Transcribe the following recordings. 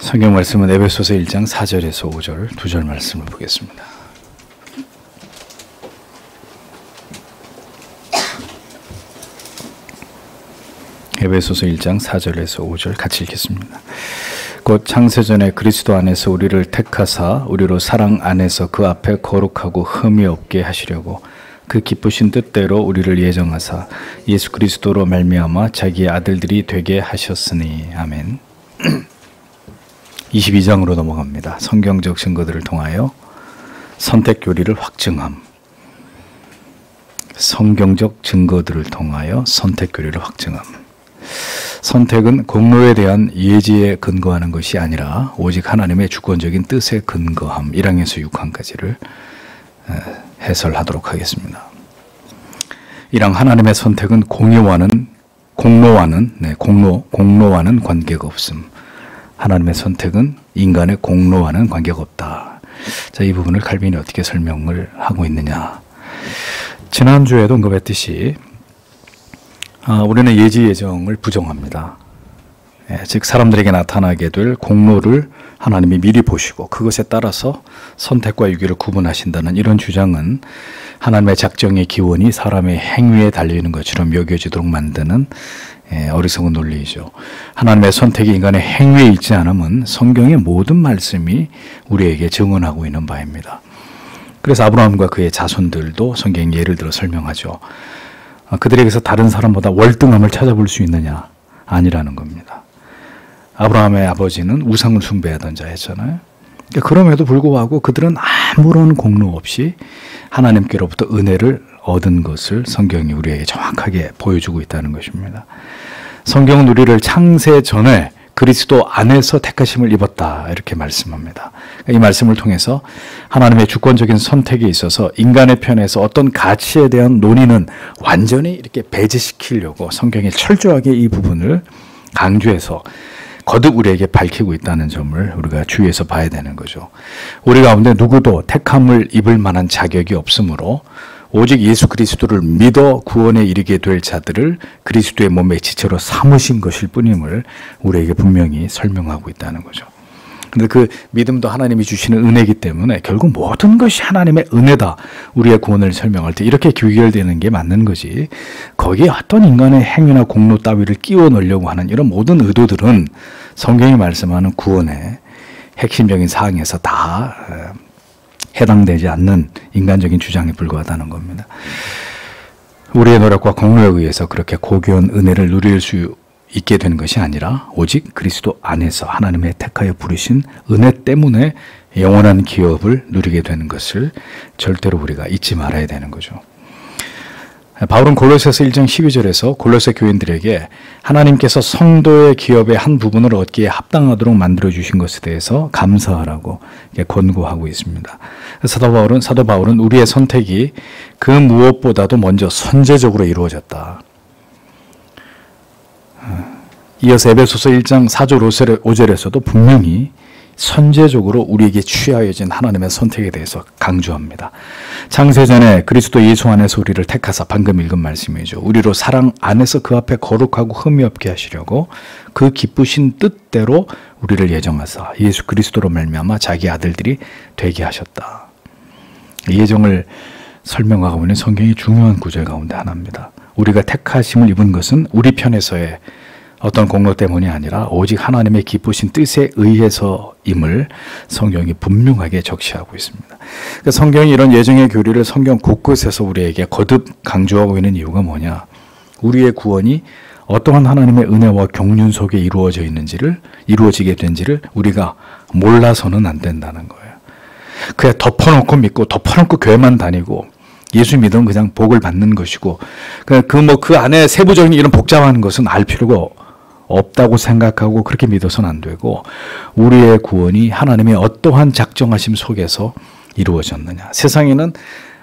성경 말씀은 에베소서 1장 4절에서 5절 2절 말씀을 보겠습니다. 에베소서 1장 4절에서 5절 같이 읽겠습니다. 곧 창세전에 그리스도 안에서 우리를 택하사 우리로 사랑 안에서 그 앞에 거룩하고 흠이 없게 하시려고 그 기쁘신 뜻대로 우리를 예정하사 예수 그리스도로 말미암아 자기의 아들들이 되게 하셨으니. 아멘. 22장으로 넘어갑니다. 성경적 증거들을 통하여 선택 교리를 확증함. 성경적 증거들을 통하여 선택 교리를 확증함. 선택은 공로에 대한 예지에 근거하는 것이 아니라 오직 하나님의 주권적인 뜻에 근거함. 1항에서 6항까지를 해설하도록 하겠습니다. 1항 하나님의 선택은 공로와는 관계가 없음. 하나님의 선택은 인간의 공로와는 관계가 없다. 자, 이 부분을 칼빈이 어떻게 설명을 하고 있느냐. 지난주에도 언급했듯이 우리는 예지 예정을 부정합니다. 즉 사람들에게 나타나게 될 공로를 하나님이 미리 보시고 그것에 따라서 선택과 유기를 구분하신다는 이런 주장은 하나님의 작정의 기원이 사람의 행위에 달려있는 것처럼 여겨지도록 만드는 어리석은 논리이죠. 하나님의 선택이 인간의 행위에 있지 않으면 성경의 모든 말씀이 우리에게 증언하고 있는 바입니다. 그래서 아브라함과 그의 자손들도 성경이 예를 들어 설명하죠. 그들에게서 다른 사람보다 월등함을 찾아볼 수 있느냐? 아니라는 겁니다. 아브라함의 아버지는 우상을 숭배하던 자였잖아요. 그럼에도 불구하고 그들은 아무런 공로 없이 하나님께로부터 은혜를 얻은 것을 성경이 우리에게 정확하게 보여주고 있다는 것입니다. 성경은 우리를 창세 전에 그리스도 안에서 택하심을 입었다 이렇게 말씀합니다. 이 말씀을 통해서 하나님의 주권적인 선택에 있어서 인간의 편에서 어떤 가치에 대한 논의는 완전히 이렇게 배제시키려고 성경이 철저하게 이 부분을 강조해서 거듭 우리에게 밝히고 있다는 점을 우리가 주의해서 봐야 되는 거죠. 우리 가운데 누구도 택함을 입을 만한 자격이 없으므로 오직 예수 그리스도를 믿어 구원에 이르게 될 자들을 그리스도의 몸의 지체로 삼으신 것일 뿐임을 우리에게 분명히 설명하고 있다는 거죠. 그런데 그 믿음도 하나님이 주시는 은혜이기 때문에 결국 모든 것이 하나님의 은혜다. 우리의 구원을 설명할 때 이렇게 귀결되는 게 맞는 거지. 거기에 어떤 인간의 행위나 공로 따위를 끼워 넣으려고 하는 이런 모든 의도들은 성경이 말씀하는 구원의 핵심적인 사항에서 다 해당되지 않는 인간적인 주장에 불과하다는 겁니다. 우리의 노력과 공로에 의해서 그렇게 고귀한 은혜를 누릴 수 있게 되는 것이 아니라 오직 그리스도 안에서 하나님의 택하여 부르신 은혜 때문에 영원한 기업을 누리게 되는 것을 절대로 우리가 잊지 말아야 되는 거죠. 바울은 골로새서 1장 12절에서 골로새 교인들에게 하나님께서 성도의 기업의 한 부분을 얻기에 합당하도록 만들어주신 것에 대해서 감사하라고 권고하고 있습니다. 사도 바울은 우리의 선택이 그 무엇보다도 먼저 선제적으로 이루어졌다. 이어서 에베소서 1장 4절 5절에서도 분명히 선제적으로 우리에게 취하여진 하나님의 선택에 대해서 강조합니다. 창세전에 그리스도 예수 안에서 우리를 택하사, 방금 읽은 말씀이죠. 우리로 사랑 안에서 그 앞에 거룩하고 흠이 없게 하시려고 그 기쁘신 뜻대로 우리를 예정하사 예수 그리스도로 말미암아 자기 아들들이 되게 하셨다. 이 예정을 설명하고 있는 성경의 중요한 구절 가운데 하나입니다. 우리가 택하심을 입은 것은 우리 편에서의 어떤 공로 때문이 아니라 오직 하나님의 기쁘신 뜻에 의해서임을 성경이 분명하게 적시하고 있습니다. 그러니까 성경이 이런 예정의 교리를 성경 곳곳에서 우리에게 거듭 강조하고 있는 이유가 뭐냐? 우리의 구원이 어떠한 하나님의 은혜와 경륜 속에 이루어지게 된지를 우리가 몰라서는 안 된다는 거예요. 그냥 덮어놓고 믿고 덮어놓고 교회만 다니고 예수 믿으면 그냥 복을 받는 것이고 그 안에 세부적인 이런 복잡한 것은 알 필요가 없다고 생각하고 그렇게 믿어서는 안 되고 우리의 구원이 하나님의 어떠한 작정하심 속에서 이루어졌느냐. 세상에는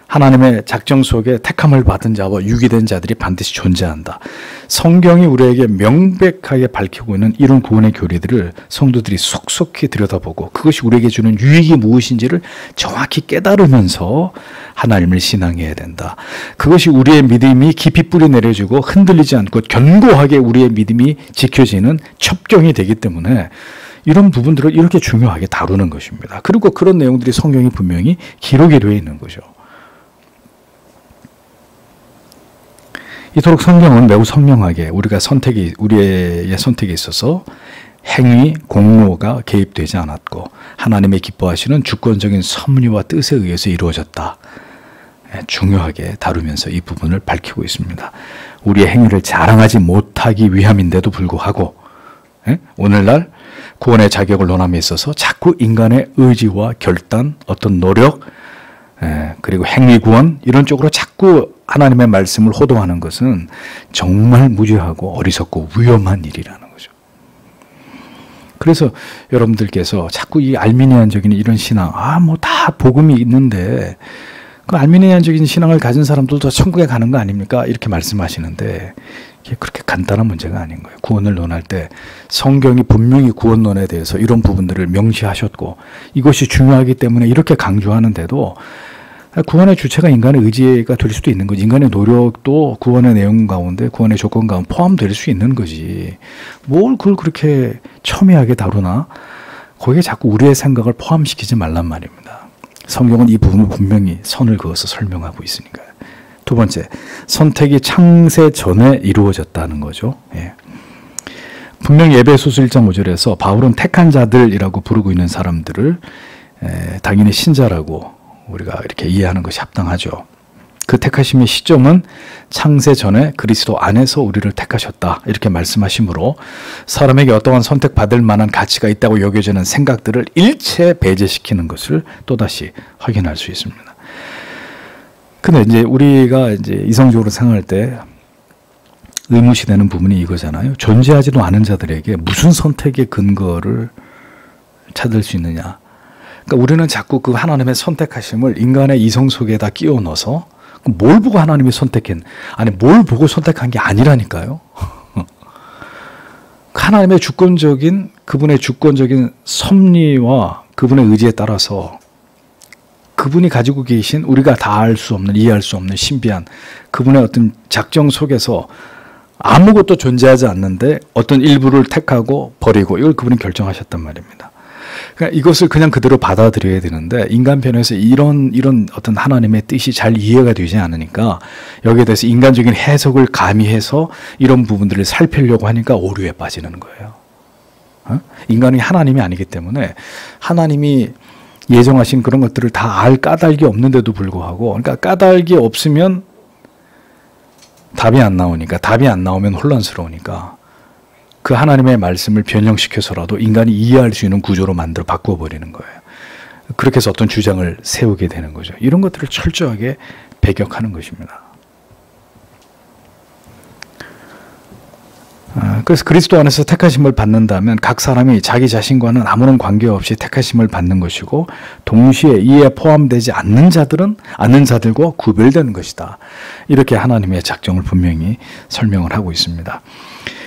하나님의 작정 속에 택함을 받은 자와 유기된 자들이 반드시 존재한다. 성경이 우리에게 명백하게 밝히고 있는 이런 구원의 교리들을 성도들이 속속히 들여다보고 그것이 우리에게 주는 유익이 무엇인지를 정확히 깨달으면서 하나님을 신앙해야 된다. 그것이 우리의 믿음이 깊이 뿌리 내려지고 흔들리지 않고 견고하게 우리의 믿음이 지켜지는 첩경이 되기 때문에 이런 부분들을 이렇게 중요하게 다루는 것입니다. 그리고 그런 내용들이 성경이 분명히 기록이 되어 있는 거죠. 이토록 성경은 매우 선명하게 우리의 선택에 있어서 행위, 공로가 개입되지 않았고 하나님의 기뻐하시는 주권적인 섭리와 뜻에 의해서 이루어졌다. 중요하게 다루면서 이 부분을 밝히고 있습니다. 우리의 행위를 자랑하지 못하기 위함인데도 불구하고 오늘날 구원의 자격을 논함에 있어서 자꾸 인간의 의지와 결단, 어떤 노력, 그리고 행위 구원 이런 쪽으로 자꾸 하나님의 말씀을 호도하는 것은 정말 무지하고 어리석고 위험한 일이라는 거죠. 그래서 여러분들께서 자꾸 이 알미니안적인 이런 신앙, 뭐 다 복음이 있는데 그 알미니안적인 신앙을 가진 사람들도 천국에 가는 거 아닙니까? 이렇게 말씀하시는데 이게 그렇게 간단한 문제가 아닌 거예요. 구원을 논할 때 성경이 분명히 구원론에 대해서 이런 부분들을 명시하셨고 이것이 중요하기 때문에 이렇게 강조하는데도 구원의 주체가 인간의 의지가 될 수도 있는 거지. 인간의 노력도 구원의 내용 가운데, 구원의 조건 가운데 포함될 수 있는 거지. 뭘 그걸 그렇게 첨예하게 다루나? 거기에 자꾸 우리의 생각을 포함시키지 말란 말입니다. 성경은 이 부분을 분명히 선을 그어서 설명하고 있으니까요. 두 번째, 선택이 창세 전에 이루어졌다는 거죠. 분명히 에베소서 1장 5절에서 바울은 택한 자들이라고 부르고 있는 사람들을 당연히 신자라고 우리가 이렇게 이해하는 것이 합당하죠. 그 택하심의 시점은 창세 전에 그리스도 안에서 우리를 택하셨다. 이렇게 말씀하시므로 사람에게 어떠한 선택받을 만한 가치가 있다고 여겨지는 생각들을 일체 배제시키는 것을 또다시 확인할 수 있습니다. 근데 이제 우리가 이제 이성적으로 생각할 때 의무시되는 부분이 이거잖아요. 존재하지도 않은 자들에게 무슨 선택의 근거를 찾을 수 있느냐. 그러니까 우리는 자꾸 그 하나님의 선택하심을 인간의 이성 속에다 끼워 넣어서 뭘 보고 하나님이 뭘 보고 선택한 게 아니라니까요. 하나님의 그분의 주권적인 섭리와 그분의 의지에 따라서 그분이 가지고 계신 우리가 다 알 수 없는, 이해할 수 없는 신비한 그분의 어떤 작정 속에서 아무것도 존재하지 않는데 어떤 일부를 택하고 버리고 이걸 그분이 결정하셨단 말입니다. 그러니까 이것을 그냥 그대로 받아들여야 되는데 인간 편에서 이런 어떤 하나님의 뜻이 잘 이해가 되지 않으니까 여기에 대해서 인간적인 해석을 가미해서 이런 부분들을 살피려고 하니까 오류에 빠지는 거예요. 인간이 하나님이 아니기 때문에 하나님이 예정하신 그런 것들을 다 알 까닭이 없는데도 불구하고, 그러니까 까닭이 없으면 답이 안 나오니까, 답이 안 나오면 혼란스러우니까 그 하나님의 말씀을 변형시켜서라도 인간이 이해할 수 있는 구조로 만들어 바꿔버리는 거예요. 그렇게 해서 어떤 주장을 세우게 되는 거죠. 이런 것들을 철저하게 배격하는 것입니다. 그래서 그리스도 안에서 택하심을 받는다면 각 사람이 자기 자신과는 아무런 관계없이 택하심을 받는 것이고 동시에 이에 포함되지 않는 자들과 구별되는 것이다. 이렇게 하나님의 작정을 분명히 설명을 하고 있습니다.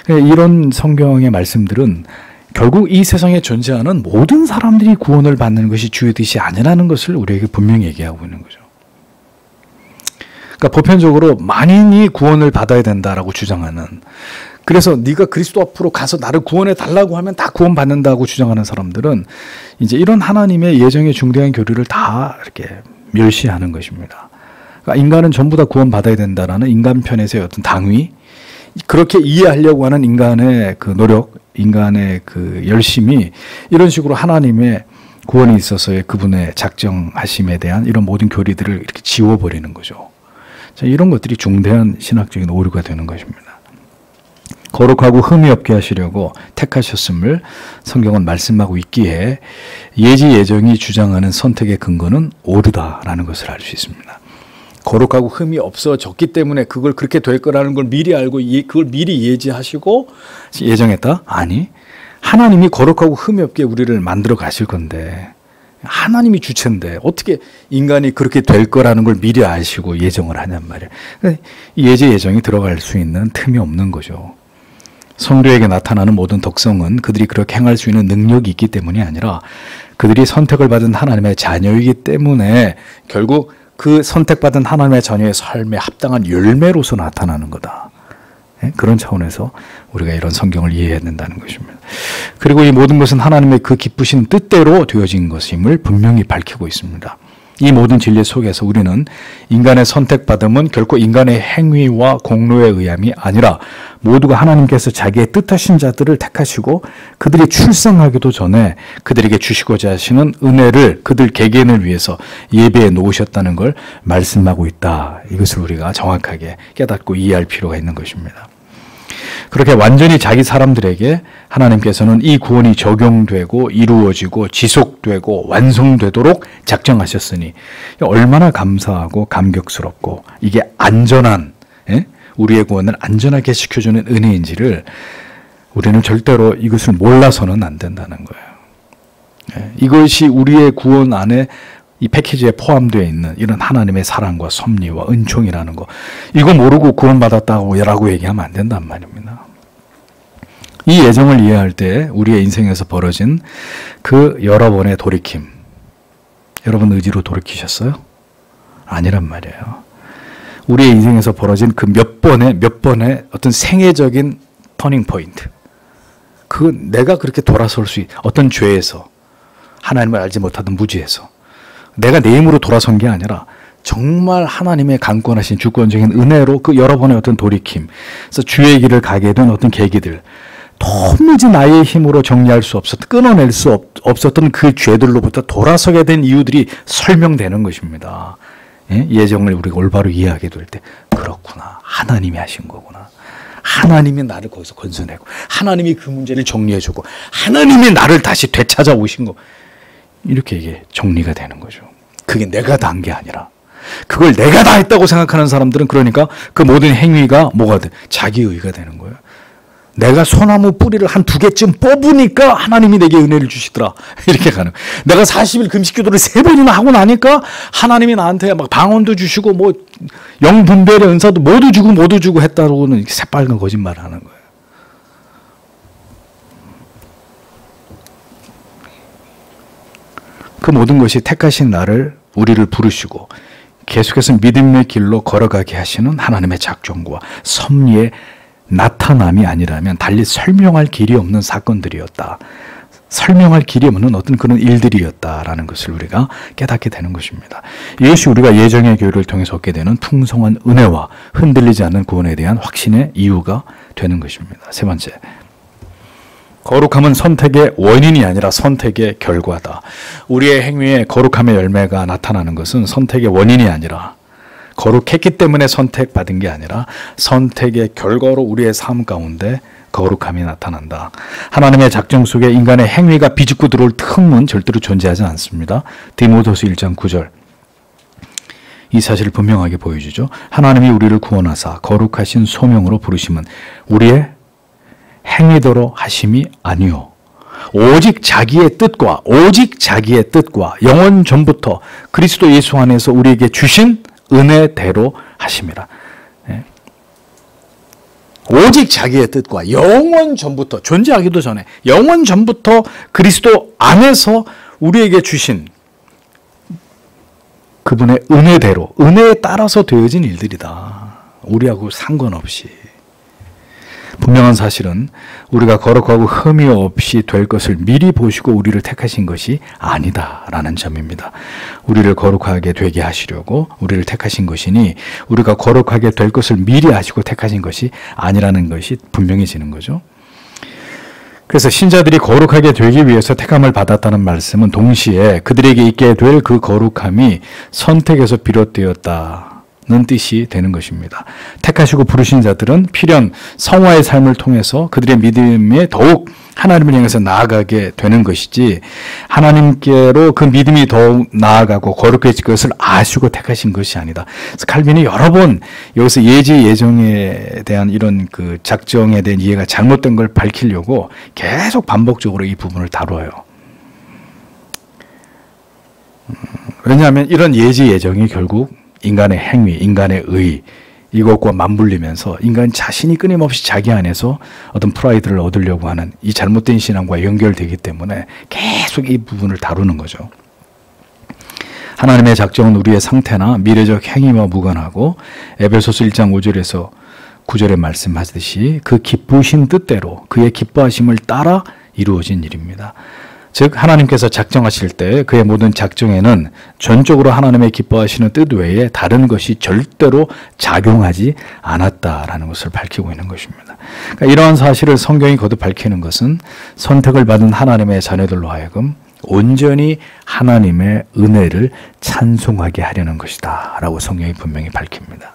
이런 성경의 말씀들은 결국 이 세상에 존재하는 모든 사람들이 구원을 받는 것이 주의 뜻이 아니라는 것을 우리에게 분명히 얘기하고 있는 거죠. 그러니까 보편적으로 만인이 구원을 받아야 된다라고 주장하는, 그래서 네가 그리스도 앞으로 가서 나를 구원해 달라고 하면 다 구원받는다고 주장하는 사람들은 이제 이런 하나님의 예정의 중대한 교리를 다 이렇게 멸시하는 것입니다. 그러니까 인간은 전부 다 구원받아야 된다라는 인간 편에서의 어떤 당위, 그렇게 이해하려고 하는 인간의 그 노력, 인간의 그 열심이 이런 식으로 하나님의 구원에 있어서의 그분의 작정하심에 대한 이런 모든 교리들을 이렇게 지워버리는 거죠. 자, 이런 것들이 중대한 신학적인 오류가 되는 것입니다. 거룩하고 흠이 없게 하시려고 택하셨음을 성경은 말씀하고 있기에 예지 예정이 주장하는 선택의 근거는 오류다라는 것을 알 수 있습니다. 거룩하고 흠이 없어졌기 때문에 그걸 그렇게 될 거라는 걸 미리 알고 그걸 미리 예지하시고 예정했다? 아니, 하나님이 거룩하고 흠이 없게 우리를 만들어 가실 건데 하나님이 주체인데 어떻게 인간이 그렇게 될 거라는 걸 미리 아시고 예정을 하냔 말이에요. 예지 예정이 들어갈 수 있는 틈이 없는 거죠. 성도에게 나타나는 모든 덕성은 그들이 그렇게 행할 수 있는 능력이 있기 때문이 아니라 그들이 선택을 받은 하나님의 자녀이기 때문에 결국 그 선택받은 하나님의 자녀의 삶에 합당한 열매로서 나타나는 거다. 그런 차원에서 우리가 이런 성경을 이해해야 된다는 것입니다. 그리고 이 모든 것은 하나님의 그 기쁘신 뜻대로 되어진 것임을 분명히 밝히고 있습니다. 이 모든 진리 속에서 우리는 인간의 선택받음은 결코 인간의 행위와 공로에 의함이 아니라 모두가 하나님께서 자기의 뜻하신 자들을 택하시고 그들이 출생하기도 전에 그들에게 주시고자 하시는 은혜를 그들 개개인을 위해서 예배해 놓으셨다는 걸 말씀하고 있다. 이것을 우리가 정확하게 깨닫고 이해할 필요가 있는 것입니다. 그렇게 완전히 자기 사람들에게 하나님께서는 이 구원이 적용되고 이루어지고 지속되고 완성되도록 작정하셨으니 얼마나 감사하고 감격스럽고 이게 안전한, 우리의 구원을 안전하게 지켜주는 은혜인지를 우리는 절대로 이것을 몰라서는 안 된다는 거예요. 이것이 우리의 구원 안에 이 패키지에 포함되어 있는 이런 하나님의 사랑과 섭리와 은총이라는 거, 이거 모르고 구원받았다고 얘기하면 안 된단 말입니다. 이 예정을 이해할 때 우리의 인생에서 벌어진 그 여러 번의 돌이킴, 여러분 의지로 돌이키셨어요? 아니란 말이에요. 우리의 인생에서 벌어진 그 몇 번의 어떤 생애적인 터닝 포인트, 그 내가 그렇게 돌아설 수 어떤 죄에서, 하나님을 알지 못하던 무지에서 내가 내 힘으로 돌아선 게 아니라 정말 하나님의 강권하신 주권적인 은혜로 그 여러 번의 어떤 돌이킴, 그래서 주의 길을 가게 된 어떤 계기들, 도무지 나의 힘으로 정리할 수 없었던, 끊어낼 수 없었던 그 죄들로부터 돌아서게 된 이유들이 설명되는 것입니다. 예정을 우리가 올바로 이해하게 될 때, 그렇구나, 하나님이 하신 거구나, 하나님이 나를 거기서 건져내고 하나님이 그 문제를 정리해주고 하나님이 나를 다시 되찾아오신 거, 이렇게 이게 정리가 되는 거죠. 그게 내가 다 한 게 아니라, 그걸 내가 다 했다고 생각하는 사람들은 그러니까 그 모든 행위가 뭐가 돼? 자기의가 되는 거예요. 내가 소나무 뿌리를 한 2개쯤 뽑으니까 하나님이 내게 은혜를 주시더라, 이렇게 가는. 내가 40일 금식기도를 3번이나 하고 나니까 하나님이 나한테 막 방언도 주시고 뭐 영분별의 은사도 모두 주고 했다고는 새빨간 거짓말을 하는 거예요. 그 모든 것이 택하신 나를, 우리를 부르시고 계속해서 믿음의 길로 걸어가게 하시는 하나님의 작정과 섭리의 나타남이 아니라면 달리 설명할 길이 없는 사건들이었다. 설명할 길이 없는 어떤 그런 일들이었다라는 것을 우리가 깨닫게 되는 것입니다. 이것이 우리가 예정의 교회를 통해서 얻게 되는 풍성한 은혜와 흔들리지 않는 구원에 대한 확신의 이유가 되는 것입니다. 세 번째, 거룩함은 선택의 원인이 아니라 선택의 결과다. 우리의 행위에 거룩함의 열매가 나타나는 것은 선택의 원인이 아니라, 거룩했기 때문에 선택받은 게 아니라 선택의 결과로 우리의 삶 가운데 거룩함이 나타난다. 하나님의 작정 속에 인간의 행위가 비집고 들어올 틈은 절대로 존재하지 않습니다. 디모데후서 1장 9절. 이 사실을 분명하게 보여주죠. 하나님이 우리를 구원하사 거룩하신 소명으로 부르심은 우리의 행위대로 하심이 아니요 오직 자기의 뜻과 영원 전부터 그리스도 예수 안에서 우리에게 주신 은혜대로 하심이라. 오직 자기의 뜻과 영원 전부터, 존재하기도 전에 영원 전부터 그리스도 안에서 우리에게 주신 그분의 은혜대로, 은혜에 따라서 되어진 일들이다. 우리하고 상관없이. 분명한 사실은 우리가 거룩하고 흠이 없이 될 것을 미리 보시고 우리를 택하신 것이 아니다라는 점입니다. 우리를 거룩하게 되게 하시려고 우리를 택하신 것이니 우리가 거룩하게 될 것을 미리 아시고 택하신 것이 아니라는 것이 분명해지는 거죠. 그래서 신자들이 거룩하게 되기 위해서 택함을 받았다는 말씀은 동시에 그들에게 있게 될 그 거룩함이 선택에서 비롯되었다 는 뜻이 되는 것입니다. 택하시고 부르신 자들은 필연 성화의 삶을 통해서 그들의 믿음에 더욱 하나님을 향해서 나아가게 되는 것이지, 하나님께로 그 믿음이 더욱 나아가고 거룩해질 것을 아시고 택하신 것이 아니다. 그래서 칼빈이 여러 번 여기서 예정에 대한 이런 그 작정에 대한 이해가 잘못된 걸 밝히려고 계속 반복적으로 이 부분을 다뤄요. 왜냐하면 이런 예정이 결국 인간의 행위, 인간의 의, 이것과 맞물리면서 인간 자신이 끊임없이 자기 안에서 어떤 프라이드를 얻으려고 하는 이 잘못된 신앙과 연결되기 때문에 계속 이 부분을 다루는 거죠. 하나님의 작정은 우리의 상태나 미래적 행위와 무관하고 에베소서 1장 5절에서 9절에 말씀하듯이 그 기쁘신 뜻대로 그의 기뻐하심을 따라 이루어진 일입니다. 즉 하나님께서 작정하실 때 그의 모든 작정에는 전적으로 하나님의 기뻐하시는 뜻 외에 다른 것이 절대로 작용하지 않았다라는 것을 밝히고 있는 것입니다. 그러니까 이러한 사실을 성경이 거듭 밝히는 것은 선택을 받은 하나님의 자녀들로 하여금 온전히 하나님의 은혜를 찬송하게 하려는 것이다 라고 성경이 분명히 밝힙니다.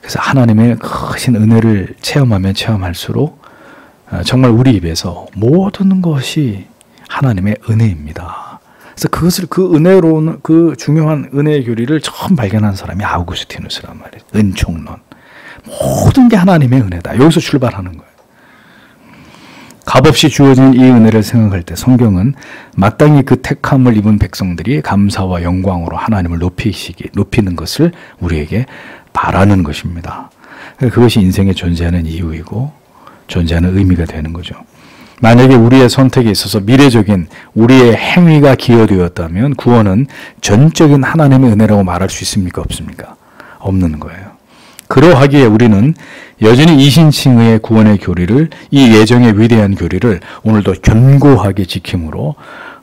그래서 하나님의 크신 은혜를 체험하면 체험할수록 정말 우리 입에서 모든 것이 하나님의 은혜입니다. 그래서 그것을 그 은혜로는 그 중요한 은혜의 교리를 처음 발견한 사람이 아우구스티누스란 말이에요. 은총론. 모든 게 하나님의 은혜다. 여기서 출발하는 거예요. 값없이 주어진 이 은혜를 생각할 때 성경은 마땅히 그 택함을 입은 백성들이 감사와 영광으로 하나님을 높이는 것을 우리에게 바라는 것입니다. 그것이 인생에 존재하는 이유이고 존재하는 의미가 되는 거죠. 만약에 우리의 선택에 있어서 미래적인 우리의 행위가 기여되었다면 구원은 전적인 하나님의 은혜라고 말할 수 있습니까? 없습니까? 없는 거예요. 그러하기에 우리는 여전히 이신칭의의 구원의 교리를, 이 예정의 위대한 교리를 오늘도 견고하게 지킴으로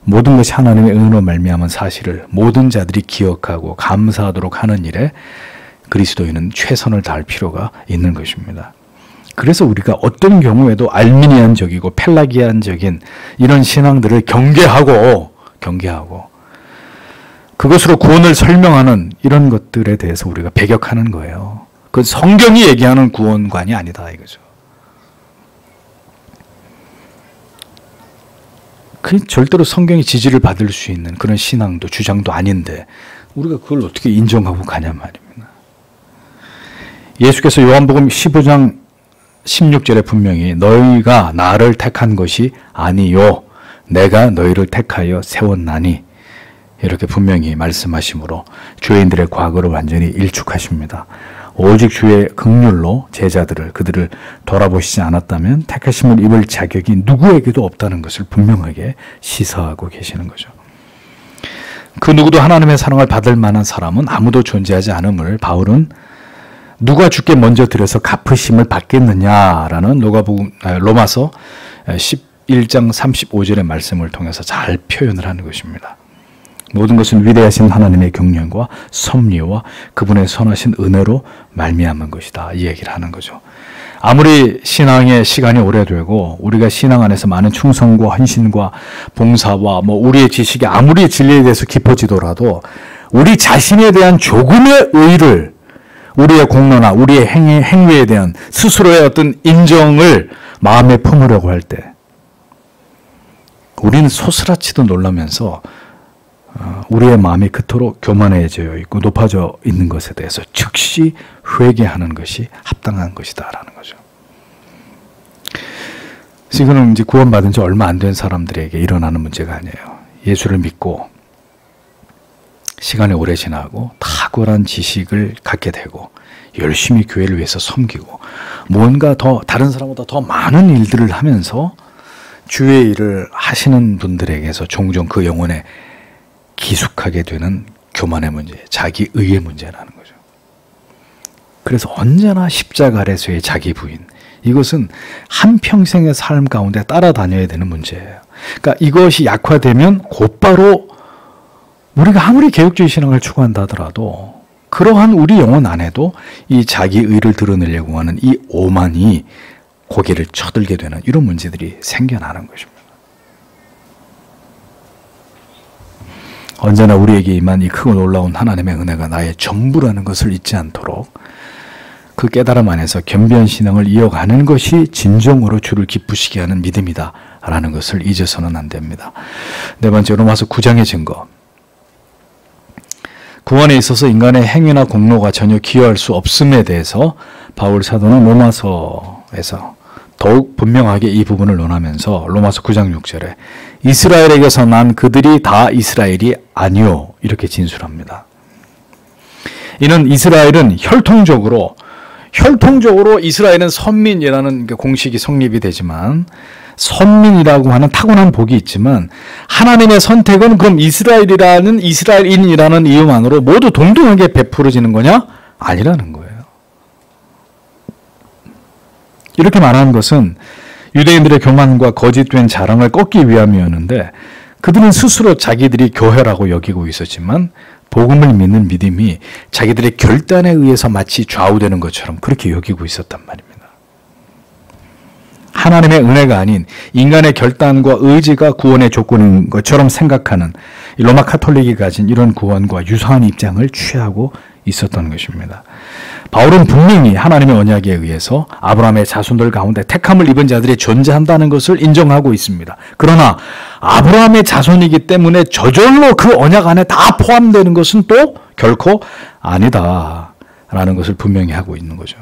모든 것이 하나님의 은혜로 말미암은 사실을 모든 자들이 기억하고 감사하도록 하는 일에 그리스도인은 최선을 다할 필요가 있는 것입니다. 그래서 우리가 어떤 경우에도 알미니안적이고 펠라기안적인 이런 신앙들을 경계하고 그것으로 구원을 설명하는 이런 것들에 대해서 우리가 배격하는 거예요. 그 성경이 얘기하는 구원관이 아니다 이거죠. 그 절대로 성경이 지지를 받을 수 있는 그런 신앙도 주장도 아닌데 우리가 그걸 어떻게 인정하고 가냐 말입니다. 예수께서 요한복음 15장 16절에 분명히 너희가 나를 택한 것이 아니요 내가 너희를 택하여 세웠나니 이렇게 분명히 말씀하시므로 죄인들의 과거를 완전히 일축하십니다. 오직 주의 긍휼로 제자들을 그들을 돌아보시지 않았다면 택하심을 입을 자격이 누구에게도 없다는 것을 분명하게 시사하고 계시는 거죠. 그 누구도 하나님의 사랑을 받을 만한 사람은 아무도 존재하지 않음을 바울은 누가 주께 먼저 드려서 갚으심을 받겠느냐라는 로마서 11장 35절의 말씀을 통해서 잘 표현을 하는 것입니다. 모든 것은 위대하신 하나님의 경륜과 섭리와 그분의 선하신 은혜로 말미암은 것이다. 이 얘기를 하는 거죠. 아무리 신앙의 시간이 오래되고 우리가 신앙 안에서 많은 충성과 헌신과 봉사와 우리의 지식이 아무리 진리에 대해서 깊어지더라도 우리 자신에 대한 조금의 의의를 우리의 공로나 우리의 행위에 대한 스스로의 어떤 인정을 마음에 품으려고 할 때 우리는 소스라치도 놀라면서 우리의 마음이 그토록 교만해져 있고 높아져 있는 것에 대해서 즉시 회개하는 것이 합당한 것이다라는 거죠. 그래서 이거는 이제 구원받은 지 얼마 안 된 사람들에게 일어나는 문제가 아니에요. 예수를 믿고 시간이 오래 지나고 탁월한 지식을 갖게 되고 열심히 교회를 위해서 섬기고 뭔가 더 다른 사람보다 더 많은 일들을 하면서 주의 일을 하시는 분들에게서 종종 그 영혼에 기숙하게 되는 교만의 문제, 자기의의 문제라는 거죠. 그래서 언제나 십자가 아래서의 자기 부인, 이것은 한평생의 삶 가운데 따라다녀야 되는 문제예요. 그러니까 이것이 약화되면 곧바로 우리가 아무리 개혁주의 신앙을 추구한다 하더라도 그러한 우리 영혼 안에도 이 자기의를 드러내려고 하는 이 오만이 고개를 쳐들게 되는 이런 문제들이 생겨나는 것입니다. 언제나 우리에게 임한 이 크고 놀라운 하나님의 은혜가 나의 전부라는 것을 잊지 않도록 그 깨달음 안에서 겸비한 신앙을 이어가는 것이 진정으로 주를 기쁘시게 하는 믿음이다 라는 것을 잊어서는 안 됩니다. 네 번째, 로마서 9장의 증거. 구원에 있어서 인간의 행위나 공로가 전혀 기여할 수 없음에 대해서 바울 사도는 로마서에서 더욱 분명하게 이 부분을 논하면서 로마서 9장 6절에 이스라엘에게서 난 그들이 다 이스라엘이 아니요 이렇게 진술합니다. 이는 이스라엘은 혈통적으로 이스라엘은 선민이라는 공식이 성립이 되지만 선민이라고 하는 타고난 복이 있지만 하나님의 선택은 그럼 이스라엘인이라는 이유만으로 모두 동등하게 베풀어지는 거냐? 아니라는 거예요. 이렇게 말하는 것은 유대인들의 교만과 거짓된 자랑을 꺾기 위함이었는데 그들은 스스로 자기들이 교회라고 여기고 있었지만 복음을 믿는 믿음이 자기들의 결단에 의해서 마치 좌우되는 것처럼 그렇게 여기고 있었단 말입니다. 하나님의 은혜가 아닌 인간의 결단과 의지가 구원의 조건인 것처럼 생각하는 로마 카톨릭이 가진 이런 구원과 유사한 입장을 취하고 있었던 것입니다. 바울은 분명히 하나님의 언약에 의해서 아브라함의 자손들 가운데 택함을 입은 자들이 존재한다는 것을 인정하고 있습니다. 그러나 아브라함의 자손이기 때문에 저절로 그 언약 안에 다 포함되는 것은 또 결코 아니다라는 것을 분명히 하고 있는 거죠.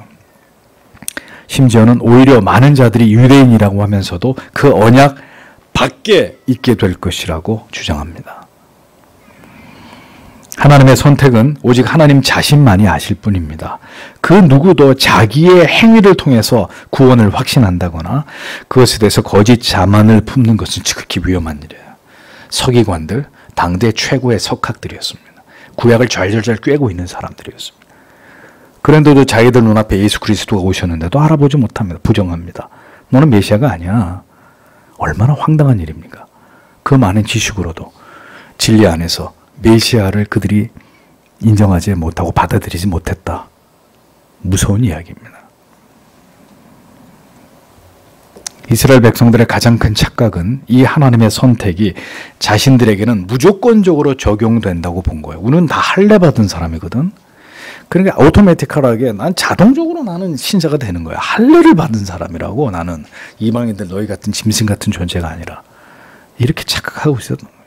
심지어는 오히려 많은 자들이 유대인이라고 하면서도 그 언약 밖에 있게 될 것이라고 주장합니다. 하나님의 선택은 오직 하나님 자신만이 아실 뿐입니다. 그 누구도 자기의 행위를 통해서 구원을 확신한다거나 그것에 대해서 거짓 자만을 품는 것은 지극히 위험한 일이에요. 서기관들, 당대 최고의 석학들이었습니다. 구약을 잘잘잘 꿰고 있는 사람들이었습니다. 그런데도 자기들 눈앞에 예수 그리스도가 오셨는데도 알아보지 못합니다. 부정합니다. 너는 메시아가 아니야. 얼마나 황당한 일입니까? 그 많은 지식으로도 진리 안에서 메시아를 그들이 인정하지 못하고 받아들이지 못했다. 무서운 이야기입니다. 이스라엘 백성들의 가장 큰 착각은 이 하나님의 선택이 자신들에게는 무조건적으로 적용된다고 본 거예요. 우리는 다 할례 받은 사람이거든. 그러니까 오토매티컬하게 난 자동적으로 나는 신자가 되는 거야. 할례를 받은 사람이라고. 나는 이방인들 너희 같은 짐승 같은 존재가 아니라 이렇게 착각하고 있었던 거예요.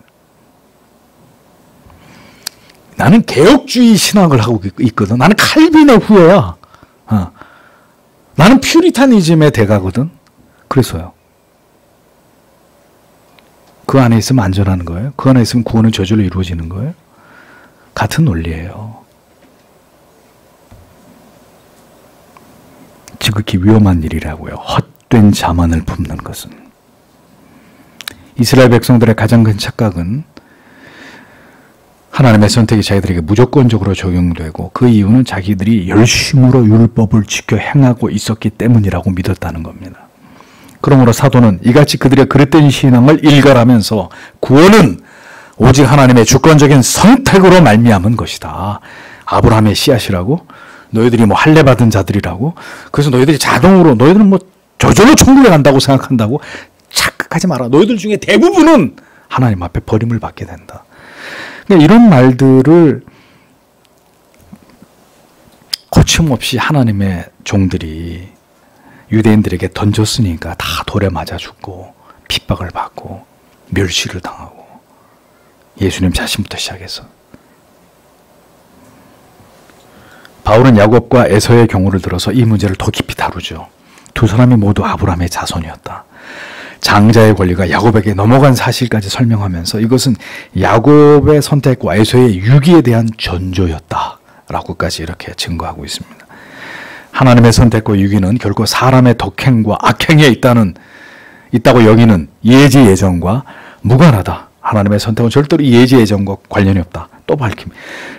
나는 개혁주의 신학을 하고 있거든. 나는 칼빈의 후예야. 나는 퓨리타니즘의 대가거든. 그래서요. 그 안에 있으면 안전한 거예요. 그 안에 있으면 구원은 저절로 이루어지는 거예요. 같은 논리예요. 지극히 위험한 일이라고요. 헛된 자만을 품는 것은. 이스라엘 백성들의 가장 큰 착각은 하나님의 선택이 자기들에게 무조건적으로 적용되고 그 이유는 자기들이 열심으로 율법을 지켜 행하고 있었기 때문이라고 믿었다는 겁니다. 그러므로 사도는 이같이 그들의 그릇된 신앙을 일갈하면서 구원은 오직 하나님의 주권적인 선택으로 말미암은 것이다. 아브라함의 씨앗이라고? 너희들이 뭐 할례 받은 자들이라고? 그래서 너희들이 자동으로 너희들은 뭐 저절로 천국에 간다고 생각한다고? 착각하지 마라. 너희들 중에 대부분은 하나님 앞에 버림을 받게 된다. 그러니까 이런 말들을 거침없이 하나님의 종들이 유대인들에게 던졌으니까 다 돌에 맞아 죽고 핍박을 받고 멸시를 당하고 예수님 자신부터 시작해서 바울은 야곱과 에서의 경우를 들어서 이 문제를 더 깊이 다루죠. 두 사람이 모두 아브라함의 자손이었다. 장자의 권리가 야곱에게 넘어간 사실까지 설명하면서 이것은 야곱의 선택과 에서의 유기에 대한 전조였다라고까지 이렇게 증거하고 있습니다. 하나님의 선택과 유기는 결코 사람의 덕행과 악행에 있다고 여기는 예지 예정과 무관하다. 하나님의 선택은 절대로 예지 예정과 관련이 없다. 또 밝힘.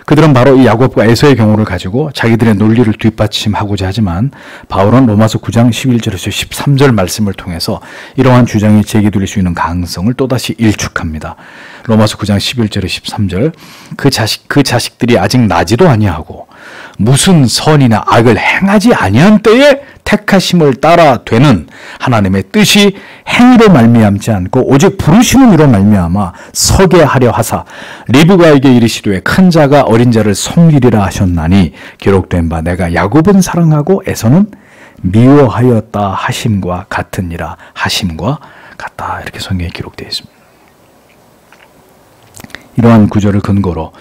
그들은 바로 이 야곱과 에서의 경우를 가지고 자기들의 논리를 뒷받침하고자 하지만 바울은 로마서 9장 11절에서 13절 말씀을 통해서 이러한 주장이 제기될 수 있는 가능성을 또다시 일축합니다. 로마서 9장 11절에 13절 그 자식들이 아직 나지도 아니하고 무슨 선이나 악을 행하지 아니한 때에 택하심을 따라 되는 하나님의 뜻이 행위로 말미암지 않고 오직 부르시는 이로 말미암아 서게 하려 하사 리브가에게 이르시되 큰 자가 어린 자를 섬기리라 하셨나니 기록된 바 내가 야곱은 사랑하고 에서는 미워하였다 하심과 같으니라. 하심과 같다. 이렇게 성경에 기록되어 있습니다. 이러한 구절을 근거로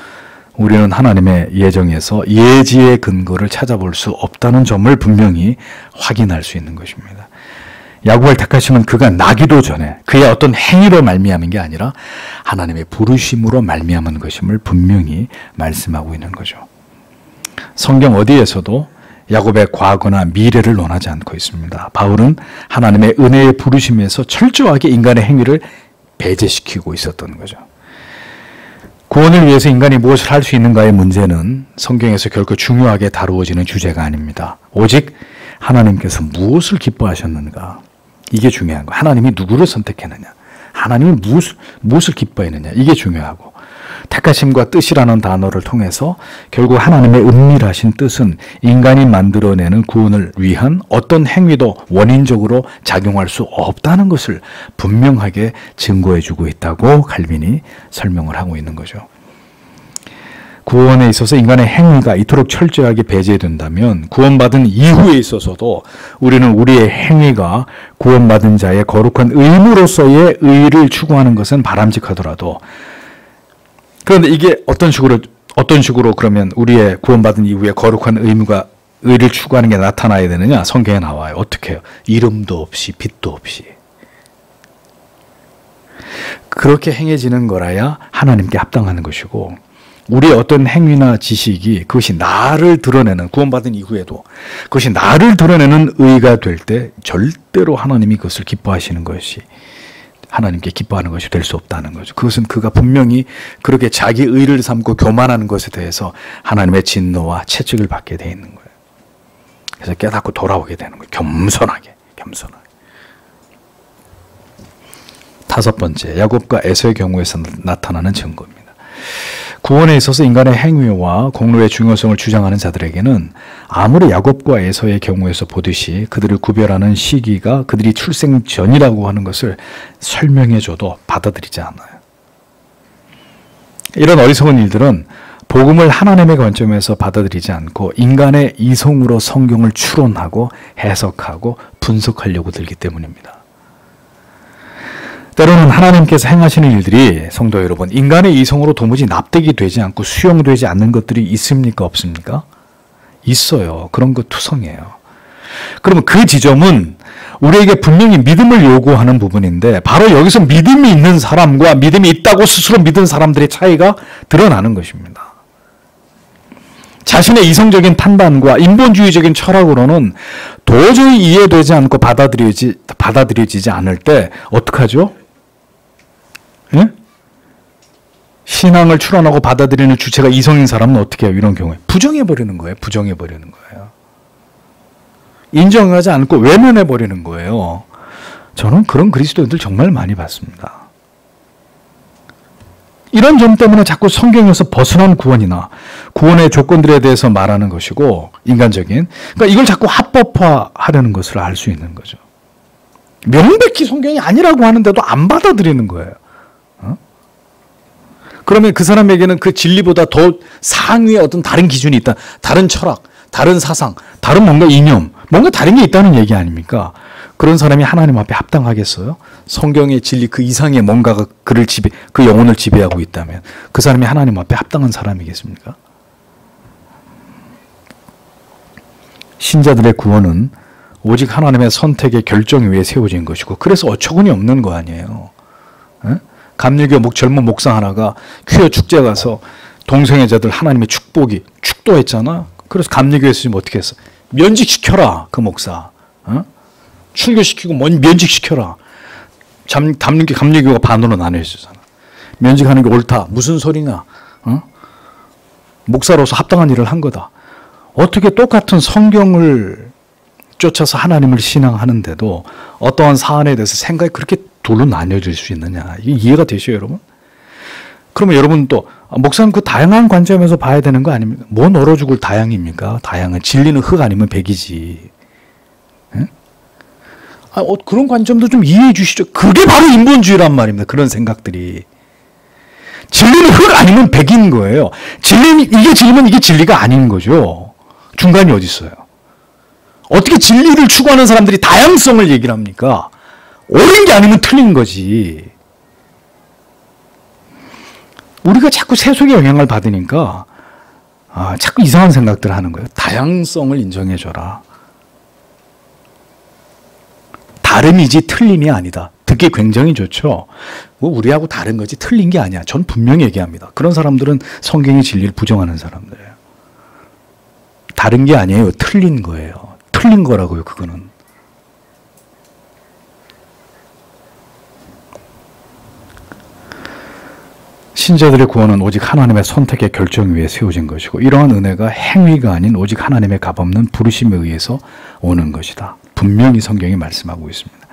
우리는 하나님의 예정에서 예지의 근거를 찾아볼 수 없다는 점을 분명히 확인할 수 있는 것입니다. 야곱을 택하심은 그가 나기도 전에 그의 어떤 행위로 말미암은 게 아니라 하나님의 부르심으로 말미암은 것임을 분명히 말씀하고 있는 거죠. 성경 어디에서도 야곱의 과거나 미래를 논하지 않고 있습니다. 바울은 하나님의 은혜의 부르심에서 철저하게 인간의 행위를 배제시키고 있었던 거죠. 구원을 위해서 인간이 무엇을 할 수 있는가의 문제는 성경에서 결코 중요하게 다루어지는 주제가 아닙니다. 오직 하나님께서 무엇을 기뻐하셨는가? 이게 중요한 거예요. 하나님이 누구를 선택했느냐? 하나님이 무엇을 기뻐했느냐? 이게 중요하고, 택하심과 뜻이라는 단어를 통해서 결국 하나님의 은밀하신 뜻은 인간이 만들어내는 구원을 위한 어떤 행위도 원인적으로 작용할 수 없다는 것을 분명하게 증거해주고 있다고 칼빈이 설명을 하고 있는 거죠. 구원에 있어서 인간의 행위가 이토록 철저하게 배제된다면 구원받은 이후에 있어서도 우리는 우리의 행위가 구원받은 자의 거룩한 의무로서의 의의를 추구하는 것은 바람직하더라도, 그런데 이게 어떤 식으로 그러면 우리의 구원받은 이후에 거룩한 의를 추구하는 게 나타나야 되느냐? 성경에 나와요. 어떻게 해요? 이름도 없이 빛도 없이. 그렇게 행해지는 거라야 하나님께 합당하는 것이고, 우리의 어떤 행위나 지식이 그것이 나를 드러내는, 구원받은 이후에도 그것이 나를 드러내는 의가 될 때 절대로 하나님이 그것을 기뻐하시는 것이, 하나님께 기뻐하는 것이 될 수 없다는 거죠. 그것은 그가 분명히 그렇게 자기 의를 삼고 교만하는 것에 대해서 하나님의 진노와 채찍을 받게 돼 있는 거예요. 그래서 깨닫고 돌아오게 되는 거예요. 겸손하게. 다섯 번째, 야곱과 에서의 경우에서 나타나는 증거입니다. 구원에 있어서 인간의 행위와 공로의 중요성을 주장하는 자들에게는 아무리 야곱과 에서의 경우에서 보듯이 그들을 구별하는 시기가 그들이 출생 전이라고 하는 것을 설명해줘도 받아들이지 않아요. 이런 어리석은 일들은 복음을 하나님의 관점에서 받아들이지 않고 인간의 이성으로 성경을 추론하고 해석하고 분석하려고 들기 때문입니다. 때로는 하나님께서 행하시는 일들이, 성도 여러분, 인간의 이성으로 도무지 납득이 되지 않고 수용되지 않는 것들이 있습니까? 없습니까? 있어요. 그런 거 투성이에요. 그러면 그 지점은 우리에게 분명히 믿음을 요구하는 부분인데, 바로 여기서 믿음이 있는 사람과 믿음이 있다고 스스로 믿은 사람들의 차이가 드러나는 것입니다. 자신의 이성적인 판단과 인본주의적인 철학으로는 도저히 이해되지 않고 받아들여지지 않을 때 어떡하죠? 예? 신앙을 추론하고 받아들이는 주체가 이성인 사람은 어떻게 해요? 이런 경우에 부정해버리는 거예요. 인정하지 않고 외면해버리는 거예요. 저는 그런 그리스도인들 정말 많이 봤습니다. 이런 점 때문에 자꾸 성경에서 벗어난 구원이나 구원의 조건들에 대해서 말하는 것이고, 인간적인, 그러니까 이걸 자꾸 합법화하려는 것을 알 수 있는 거죠. 명백히 성경이 아니라고 하는데도 안 받아들이는 거예요. 그러면 그 사람에게는 그 진리보다 더 상위의 어떤 다른 기준이 있다. 다른 철학, 다른 사상, 다른 뭔가 이념, 뭔가 다른 게 있다는 얘기 아닙니까? 그런 사람이 하나님 앞에 합당하겠어요? 성경의 진리 그 이상의 뭔가가 그 영혼을 지배하고 있다면 그 사람이 하나님 앞에 합당한 사람이겠습니까? 신자들의 구원은 오직 하나님의 선택의 결정 위에 세워진 것이고, 그래서 어처구니 없는 거 아니에요. 에? 감리교 젊은 목사 하나가 퀴어 축제 가서 동성애 자들 하나님의 축도했잖아. 그래서 감리교에서 지금 어떻게 했어? 면직시켜라, 그 목사. 출교시키고 면직시켜라. 감리교가 반으로 나뉘어지잖아. 면직하는 게 옳다. 무슨 소리냐? 목사로서 합당한 일을 한 거다. 어떻게 똑같은 성경을 쫓아서 하나님을 신앙하는데도 어떠한 사안에 대해서 생각이 그렇게 둘로 나뉘어질 수 있느냐. 이게 이해가 되시죠, 여러분? 그러면 여러분 또 목사님 그 다양한 관점에서 봐야 되는 거 아닙니까? 뭔 얼어 죽을 다양입니까? 다양은 진리는 흙 아니면 백이지. 예? 그런 관점도 좀 이해해 주시죠. 그게 바로 인본주의란 말입니다. 그런 생각들이. 진리는 흙 아니면 백인 거예요. 이게 진리면 이게 진리가 아닌 거죠. 중간이 어디 있어요? 어떻게 진리를 추구하는 사람들이 다양성을 얘기를 합니까? 옳은 게 아니면 틀린 거지. 우리가 자꾸 세속의 영향을 받으니까 자꾸 이상한 생각들을 하는 거예요. 다양성을 인정해줘라. 다름이지 틀림이 아니다. 듣기 굉장히 좋죠. 우리하고 다른 거지 틀린 게 아니야. 전 분명히 얘기합니다. 그런 사람들은 성경의 진리를 부정하는 사람들이에요. 다른 게 아니에요. 틀린 거예요. 틀린 거라고요, 그거는. 친자들의 구원은 오직 하나님의 선택의 결정 위에 세워진 것이고 이러한 은혜가 행위가 아닌 오직 하나님의 값없는 부르심에 의해서 오는 것이다. 분명히 성경이 말씀하고 있습니다.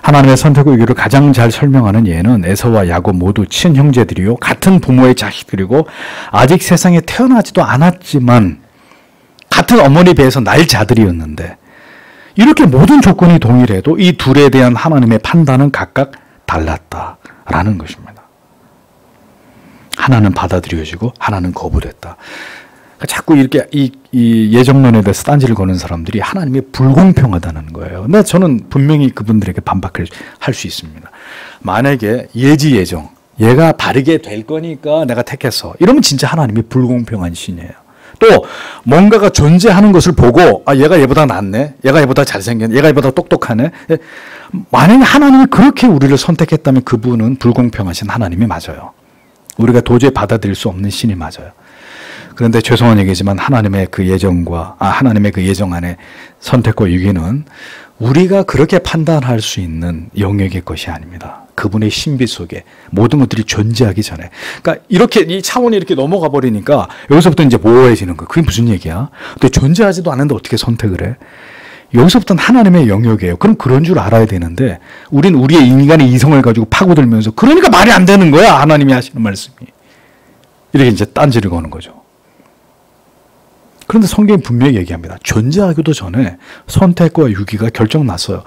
하나님의 선택의 이유를 가장 잘 설명하는 예는 에서와 야곱 모두 친형제들이요 같은 부모의 자식들이고 아직 세상에 태어나지도 않았지만 같은 어머니 배에서 날 자들이었는데 이렇게 모든 조건이 동일해도 이 둘에 대한 하나님의 판단은 각각 달랐다라는 것입니다. 하나는 받아들여지고 하나는 거부됐다. 그러니까 자꾸 이렇게 이 예정론에 대해서 딴지를 거는 사람들이 하나님이 불공평하다는 거예요. 근데 저는 분명히 그분들에게 반박할 수 있습니다. 만약에 예지예정, 얘가 바르게 될 거니까 내가 택했어. 이러면 진짜 하나님이 불공평한 신이에요. 또 뭔가가 존재하는 것을 보고 아 얘가 얘보다 낫네, 얘가 얘보다 잘생겼네, 얘가 얘보다 똑똑하네. 만약에 하나님이 그렇게 우리를 선택했다면 그분은 불공평하신 하나님이 맞아요. 우리가 도저히 받아들일 수 없는 신이 맞아요. 그런데 죄송한 얘기지만 하나님의 그 예정 안에 선택과 유기는 우리가 그렇게 판단할 수 있는 영역의 것이 아닙니다. 그분의 신비 속에 모든 것들이 존재하기 전에. 그러니까 이렇게 이 차원이 이렇게 넘어가 버리니까 여기서부터 이제 모호해지는 거예요. 그게 무슨 얘기야? 근데 존재하지도 않는데 어떻게 선택을 해? 여기서부터는 하나님의 영역이에요. 그럼 그런 줄 알아야 되는데 우린 우리의 인간의 이성을 가지고 파고들면서 그러니까 말이 안 되는 거야. 하나님이 하시는 말씀이. 이렇게 이제 딴지를 거는 거죠. 그런데 성경이 분명히 얘기합니다. 존재하기도 전에 선택과 유기가 결정났어요.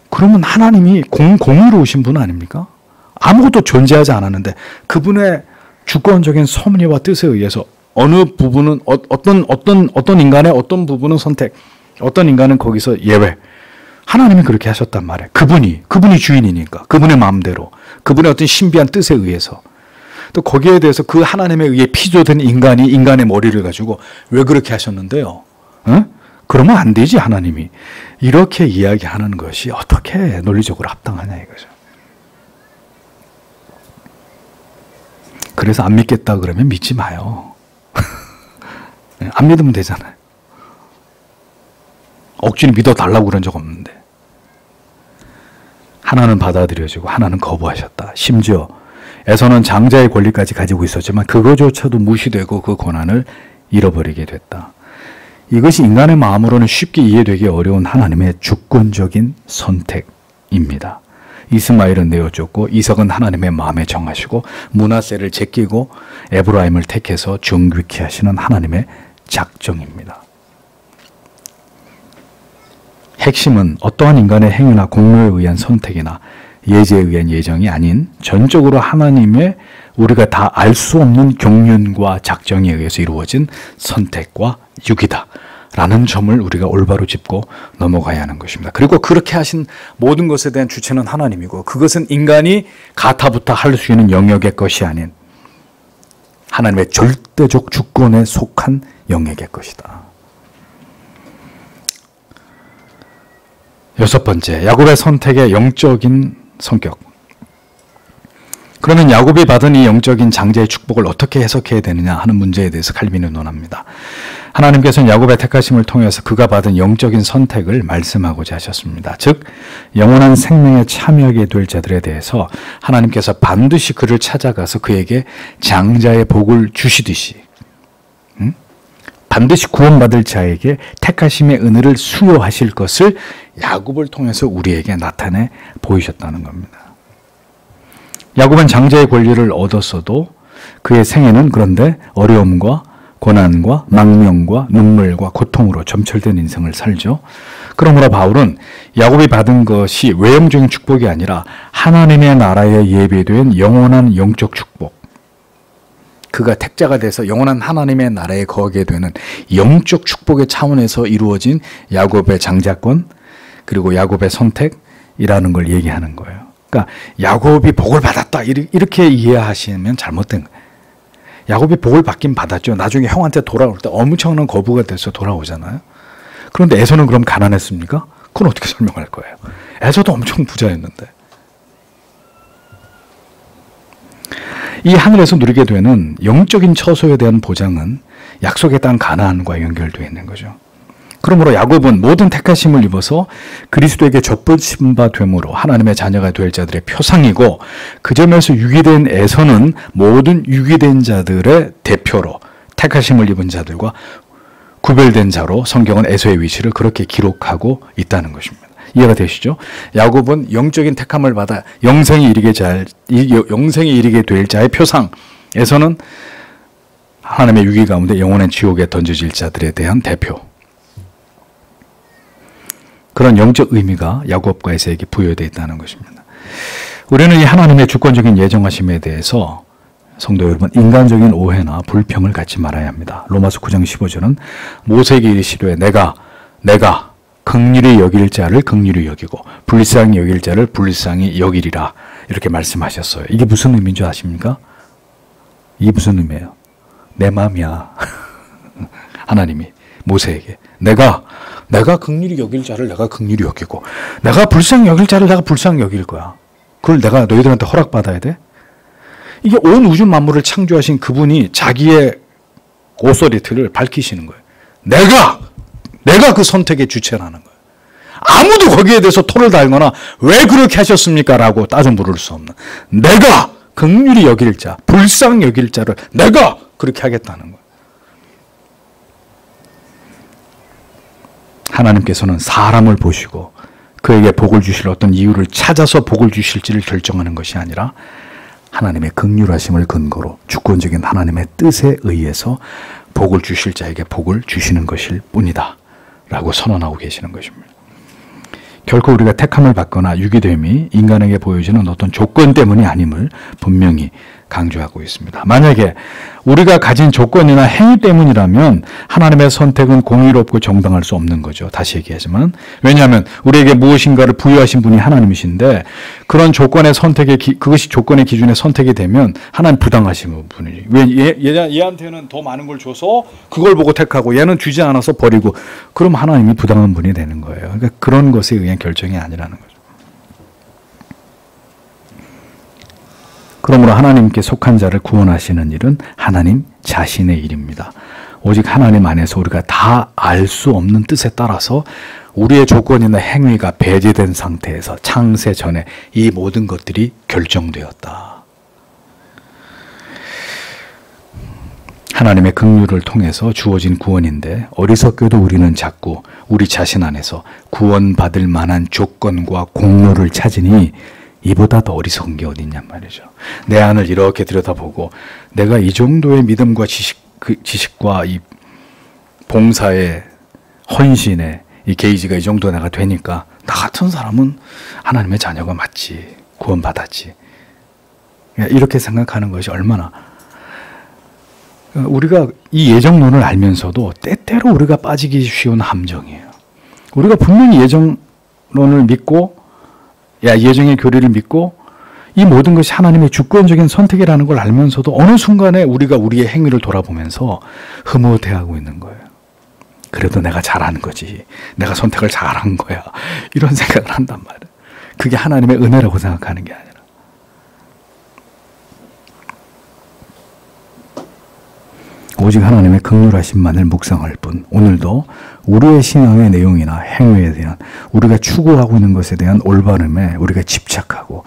그러면 하나님이 공의로우신 분 아닙니까? 아무것도 존재하지 않았는데 그분의 주권적인 섭리와 뜻에 의해서 어느 부분은 어떤 인간의 어떤 부분은 선택, 어떤 인간은 거기서 예외. 하나님이 그렇게 하셨단 말이에요. 그분이 주인이니까 그분의 마음대로 그분의 어떤 신비한 뜻에 의해서 또 거기에 대해서 그 하나님에 의해 피조된 인간이 인간의 머리를 가지고 왜 그렇게 하셨는데요? 응? 그러면 안 되지 하나님이. 이렇게 이야기하는 것이 어떻게 논리적으로 합당하냐 이거죠. 그래서 안 믿겠다 그러면 믿지 마요. 안 믿으면 되잖아요. 억지로 믿어달라고 그런 적 없는데. 하나는 받아들여지고 하나는 거부하셨다. 심지어 에서는 장자의 권리까지 가지고 있었지만 그거조차도 무시되고 그 권한을 잃어버리게 됐다. 이것이 인간의 마음으로는 쉽게 이해되기 어려운 하나님의 주권적인 선택입니다. 이스마엘은 내어줬고 이삭은 하나님의 마음에 정하시고 므낫세를 제끼고 에브라임을 택해서 정귀케 하시는 하나님의 작정입니다. 핵심은 어떠한 인간의 행위나 공로에 의한 선택이나 예지에 의한 예정이 아닌 전적으로 하나님의 우리가 다 알 수 없는 경륜과 작정에 의해서 이루어진 선택과 유기다 라는 점을 우리가 올바로 짚고 넘어가야 하는 것입니다. 그리고 그렇게 하신 모든 것에 대한 주체는 하나님이고 그것은 인간이 가타부타 할 수 있는 영역의 것이 아닌 하나님의 절대적 주권에 속한 영역의 것이다. 여섯 번째, 야곱의 선택의 영적인 성격. 그러면 야곱이 받은 이 영적인 장자의 축복을 어떻게 해석해야 되느냐 하는 문제에 대해서 칼빈은 논합니다. 하나님께서는 야곱의 택하심을 통해서 그가 받은 영적인 선택을 말씀하고자 하셨습니다. 즉 영원한 생명에 참여하게 될 자들에 대해서 하나님께서 반드시 그를 찾아가서 그에게 장자의 복을 주시듯이 반드시 구원받을 자에게 택하심의 은혜를 수여하실 것을 야곱을 통해서 우리에게 나타내 보이셨다는 겁니다. 야곱은 장자의 권리를 얻었어도 그의 생애는 그런데 어려움과 고난과 망명과 눈물과 고통으로 점철된 인생을 살죠. 그러므로 바울은 야곱이 받은 것이 외형적인 축복이 아니라 하나님의 나라에 예비된 영원한 영적 축복, 그가 택자가 돼서 영원한 하나님의 나라에 거하게 되는 영적 축복의 차원에서 이루어진 야곱의 장자권 그리고 야곱의 선택이라는 걸 얘기하는 거예요. 그러니까 야곱이 복을 받았다 이렇게 이해하시면 잘못된 거예요. 야곱이 복을 받긴 받았죠. 나중에 형한테 돌아올 때 엄청난 거부가 돼서 돌아오잖아요. 그런데 에서는 그럼 가난했습니까? 그건 어떻게 설명할 거예요? 에서도 엄청 부자였는데. 이 하늘에서 누리게 되는 영적인 처소에 대한 보장은 약속의 땅 가나안과 연결되어 있는 거죠. 그러므로 야곱은 모든 택하심을 입어서 그리스도에게 좁혀진 바 됨으로 하나님의 자녀가 될 자들의 표상이고, 그 점에서 유기된 에서는 모든 유기된 자들의 대표로 택하심을 입은 자들과 구별된 자로 성경은 에서의 위치를 그렇게 기록하고 있다는 것입니다. 이해가 되시죠? 야곱은 영적인 택함을 받아 영생에 이르게 될 자의 표상, 에서는 하나님의 유기 가운데 영원한 지옥에 던져질 자들에 대한 대표. 그런 영적 의미가 야곱과 에서에게 부여되어 있다는 것입니다. 우리는 이 하나님의 주권적인 예정하심에 대해서 성도 여러분, 인간적인 오해나 불평을 갖지 말아야 합니다. 로마서 9장 15절은 모세에게 이르시되 내가 긍휼히 여길 자를 긍휼히 여기고 불쌍히 여길 자를 불쌍히 여기리라, 이렇게 말씀하셨어요. 이게 무슨 의미인 줄 아십니까? 이게 무슨 의미예요? 내 마음이야. 하나님이 모세에게 내가 긍휼히 여길 자를 내가 긍휼히 여기고 내가 불쌍히 여길 자를 내가 불쌍히 여길 거야. 그걸 내가 너희들한테 허락받아야 돼? 이게 온 우주 만물을 창조하신 그분이 자기의 오소리티를 밝히시는 거예요. 내가 그 선택의 주체라는 거예요. 아무도 거기에 대해서 토를 달거나 왜 그렇게 하셨습니까? 라고 따져 물을 수 없는, 내가 긍휼히 여길 자, 불쌍히 여길 자를 내가 그렇게 하겠다는 거예요. 하나님께서는 사람을 보시고 그에게 복을 주실 어떤 이유를 찾아서 복을 주실지를 결정하는 것이 아니라 하나님의 긍휼하심을 근거로 주권적인 하나님의 뜻에 의해서 복을 주실 자에게 복을 주시는 것일 뿐이다 라고 선언하고 계시는 것입니다. 결코 우리가 택함을 받거나 유기됨이 인간에게 보여지는 어떤 조건 때문이 아님을 분명히 강조하고 있습니다. 만약에 우리가 가진 조건이나 행위 때문이라면 하나님의 선택은 공의롭고 정당할 수 없는 거죠. 다시 얘기하지만, 왜냐하면 우리에게 무엇인가를 부여하신 분이 하나님이신데 그런 조건의 선택에 그것이 조건의 기준에 선택이 되면 하나님 부당하신 분이지. 왜 얘한테는 더 많은 걸 줘서 그걸 보고 택하고 얘는 주지 않아서 버리고, 그럼 하나님이 부당한 분이 되는 거예요. 그러니까 그런 것에 의한 결정이 아니라는 거죠. 그러므로 하나님께 속한 자를 구원하시는 일은 하나님 자신의 일입니다. 오직 하나님 안에서 우리가 다 알 수 없는 뜻에 따라서 우리의 조건이나 행위가 배제된 상태에서 창세 전에 이 모든 것들이 결정되었다. 하나님의 긍휼을 통해서 주어진 구원인데 어리석게도 우리는 자꾸 우리 자신 안에서 구원받을 만한 조건과 공로를 찾으니 이보다 더 어리석은 게 어딨냔 말이죠. 내 안을 이렇게 들여다보고 내가 이 정도의 믿음과 지식과 이 봉사의 헌신의 이 게이지가 이 정도 내가 되니까 나 같은 사람은 하나님의 자녀가 맞지, 구원받았지, 이렇게 생각하는 것이 얼마나, 우리가 이 예정론을 알면서도 때때로 우리가 빠지기 쉬운 함정이에요. 우리가 분명히 예정론을 믿고 예정의 교리를 믿고 이 모든 것이 하나님의 주권적인 선택이라는 걸 알면서도 어느 순간에 우리가 우리의 행위를 돌아보면서 흐뭇해하고 있는 거예요. 그래도 내가 잘한 거지, 내가 선택을 잘한 거야, 이런 생각을 한단 말이에요. 그게 하나님의 은혜라고 생각하는 게 아니라. 오직 하나님의 긍휼하심만을 묵상할 뿐, 오늘도 우리의 신앙의 내용이나 행위에 대한, 우리가 추구하고 있는 것에 대한 올바름에 우리가 집착하고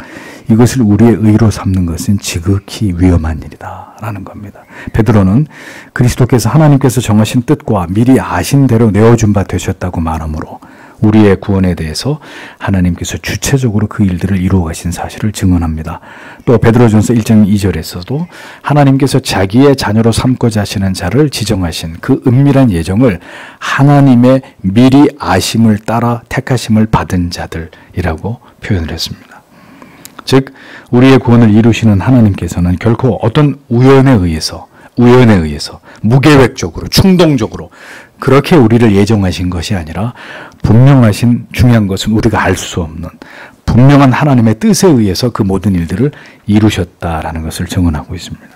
이것을 우리의 의로 삼는 것은 지극히 위험한 일이다 라는 겁니다. 베드로는 그리스도께서 하나님께서 정하신 뜻과 미리 아신 대로 내어준 바 되셨다고 말하므로 우리의 구원에 대해서 하나님께서 주체적으로 그 일들을 이루어 가신 사실을 증언합니다. 또 베드로전서 1장 2절에서도 하나님께서 자기의 자녀로 삼고자 하시는 자를 지정하신 그 은밀한 예정을 하나님의 미리 아심을 따라 택하심을 받은 자들이라고 표현을 했습니다. 즉 우리의 구원을 이루시는 하나님께서는 결코 어떤 우연에 의해서 무계획적으로 충동적으로 그렇게 우리를 예정하신 것이 아니라 분명하신, 중요한 것은 우리가 알 수 없는 분명한 하나님의 뜻에 의해서 그 모든 일들을 이루셨다라는 것을 증언하고 있습니다.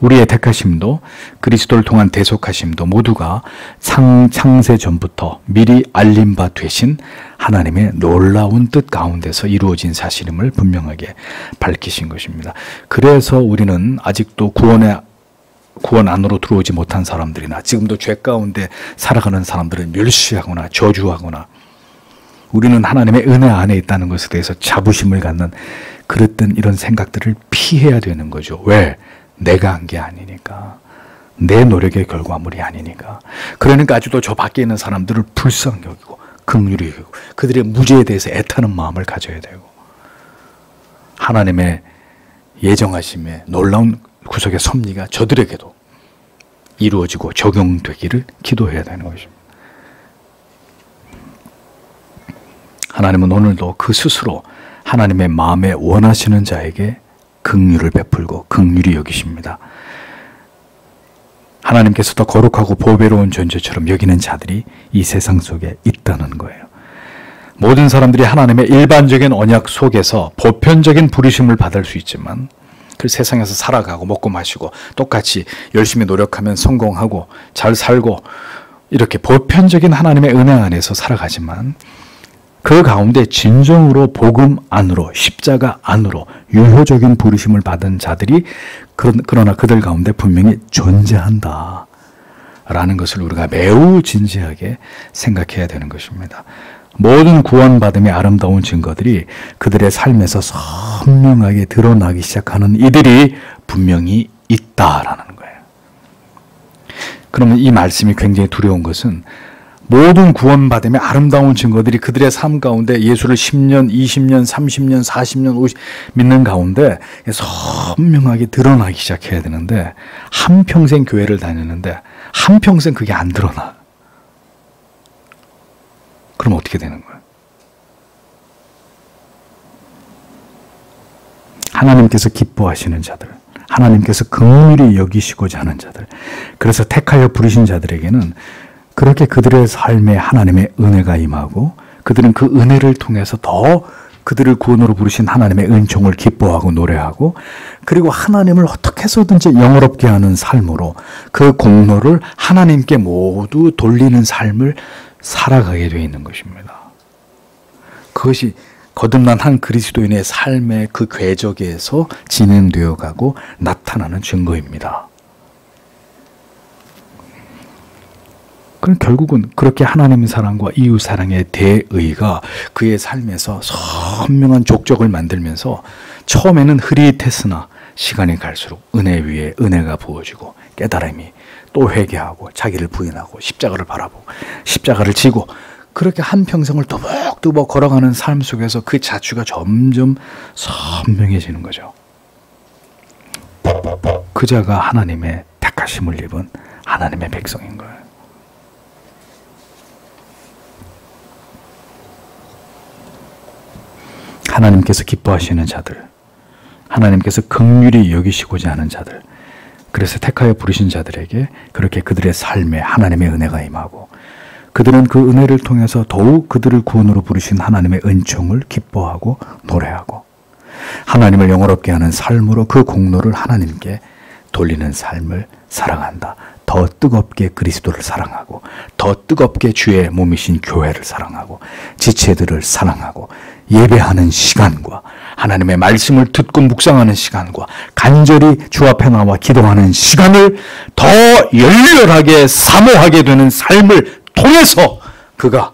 우리의 택하심도 그리스도를 통한 대속하심도 모두가 창세 전부터 미리 알림 바 되신 하나님의 놀라운 뜻 가운데서 이루어진 사실임을 분명하게 밝히신 것입니다. 그래서 우리는 아직도 구원의 구원 안으로 들어오지 못한 사람들이나 지금도 죄 가운데 살아가는 사람들을 멸시하거나 저주하거나 우리는 하나님의 은혜 안에 있다는 것에 대해서 자부심을 갖는 그랬던 이런 생각들을 피해야 되는 거죠. 왜? 내가 한 게 아니니까. 내 노력의 결과물이 아니니까. 그러니까 아직도 저 밖에 있는 사람들을 불쌍히 여기고 긍휼히 여기고 그들의 무죄에 대해서 애타는 마음을 가져야 되고 하나님의 예정하심에 놀라운 구속의 섭리가 저들에게도 이루어지고 적용되기를 기도해야 되는 것입니다. 하나님은 오늘도 그 스스로 하나님의 마음에 원하시는 자에게 긍휼을 베풀고 긍휼히 여기십니다. 하나님께서도 거룩하고 보배로운 존재처럼 여기는 자들이 이 세상 속에 있다는 거예요. 모든 사람들이 하나님의 일반적인 언약 속에서 보편적인 부르심을 받을 수 있지만 그 세상에서 살아가고 먹고 마시고 똑같이 열심히 노력하면 성공하고 잘 살고 이렇게 보편적인 하나님의 은혜 안에서 살아가지만 그 가운데 진정으로 복음 안으로 십자가 안으로 유효적인 부르심을 받은 자들이 그러나 그들 가운데 분명히 존재한다 라는 것을 우리가 매우 진지하게 생각해야 되는 것입니다. 모든 구원받음의 아름다운 증거들이 그들의 삶에서 선명하게 드러나기 시작하는 이들이 분명히 있다라는 거예요. 그러면 이 말씀이 굉장히 두려운 것은 모든 구원받음의 아름다운 증거들이 그들의 삶 가운데 예수를 10년, 20년, 30년, 40년, 50 믿는 가운데 선명하게 드러나기 시작해야 되는데 한평생 교회를 다녔는데 한평생 그게 안 드러나. 그럼 어떻게 되는 거예요? 하나님께서 기뻐하시는 자들, 하나님께서 긍휼히 여기시고자 하는 자들, 그래서 택하여 부르신 자들에게는 그렇게 그들의 삶에 하나님의 은혜가 임하고 그들은 그 은혜를 통해서 더 그들을 구원으로 부르신 하나님의 은총을 기뻐하고 노래하고 그리고 하나님을 어떻게 해서든지 영화롭게 하는 삶으로 그 공로를 하나님께 모두 돌리는 삶을 살아가게 되어 있는 것입니다. 그것이 거듭난 한 그리스도인의 삶의 그 궤적에서 진행되어 가고 나타나는 증거입니다. 그럼 결국은 그렇게 하나님의 사랑과 이웃 사랑의 대의가 그의 삶에서 선명한 족적을 만들면서 처음에는 흐릿했으나 시간이 갈수록 은혜 위에 은혜가 부어지고 깨달음이 또 회개하고 자기를 부인하고 십자가를 바라보고 십자가를 지고 그렇게 한평생을 또박또박 걸어가는 삶 속에서 그 자취가 점점 선명해지는 거죠. 그 자가 하나님의 택하심을 입은 하나님의 백성인 거예요. 하나님께서 기뻐하시는 자들, 하나님께서 긍휼히 여기시고자 하는 자들, 그래서 택하여 부르신 자들에게 그렇게 그들의 삶에 하나님의 은혜가 임하고 그들은 그 은혜를 통해서 더욱 그들을 구원으로 부르신 하나님의 은총을 기뻐하고 노래하고 하나님을 영화롭게 하는 삶으로 그 공로를 하나님께 돌리는 삶을 사랑한다. 더 뜨겁게 그리스도를 사랑하고 더 뜨겁게 주의 몸이신 교회를 사랑하고 지체들을 사랑하고 예배하는 시간과 하나님의 말씀을 듣고 묵상하는 시간과 간절히 주 앞에 나와 기도하는 시간을 더 열렬하게 사모하게 되는 삶을 통해서 그가